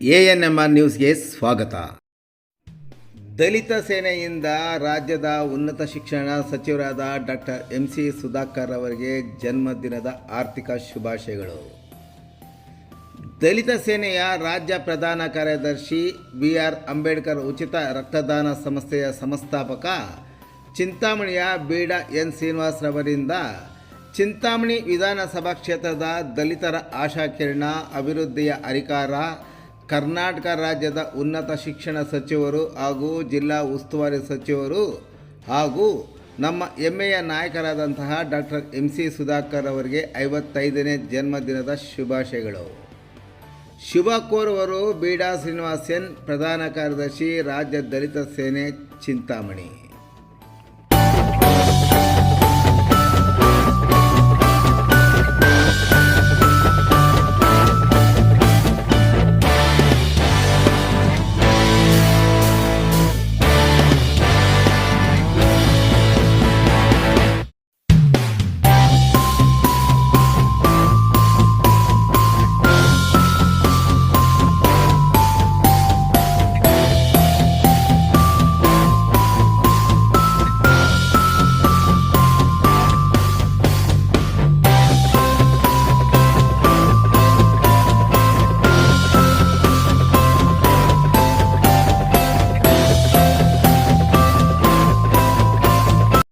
ANMR ನ್ಯೂಸ್ಗೆ ಸ್ವಾಗತ. ದಲಿತ ಸೇನೆಯಿಂದ ರಾಜ್ಯದ ಉನ್ನತ ಶಿಕ್ಷಣ ಸಚಿವರಾದ ಡಾಕ್ಟರ್ MC ಸುಧಾಕರ್ ಅವರಿಗೆ ಜನ್ಮದಿನದ ಆರ್ಥಿಕ ಶುಭಾಶಯಗಳು. ದಲಿತ ಸೇನೆಯ ರಾಜ್ಯ ಪ್ರಧಾನ ಕಾರ್ಯದರ್ಶಿ BR ಅಂಬೇಡ್ಕರ್ ಉಚಿತ ರಕ್ತದಾನ ಸಂಸ್ಥೆಯ ಸಂಸ್ಥಾಪಕ ಚಿಂತಾಮಣಿಯ ಬೀಡ N ಶ್ರೀನಿವಾಸರವರಿಂದ ಚಿಂತಾಮಣಿ ವಿಧಾನಸಭಾ ಕ್ಷೇತ್ರದ ದಲಿತರ ಆಶಾಕಿರಣ, ಅಭಿವೃದ್ಧಿಯ ಹರಿಕಾರ, ಕರ್ನಾಟಕ ರಾಜ್ಯದ ಉನ್ನತ ಶಿಕ್ಷಣ ಸಚಿವರು ಹಾಗೂ ಜಿಲ್ಲಾ ಉಸ್ತುವಾರಿ ಸಚಿವರು ಹಾಗೂ ನಮ್ಮ ಹೆಮ್ಮೆಯ ನಾಯಕರಾದಂತಹ ಡಾಕ್ಟರ್ MC ಸುಧಾಕರ್ ಅವರಿಗೆ 55ನೇ ಜನ್ಮದಿನದ ಶುಭಾಶಯಗಳು. ಶುಭ ಕೋರುವರು ಬೀಡ ಶ್ರೀನಿವಾಸ್ N, ಪ್ರಧಾನ ಕಾರ್ಯದರ್ಶಿ, ರಾಜ್ಯ ದಲಿತ ಸೇನೆ, ಚಿಂತಾಮಣಿ.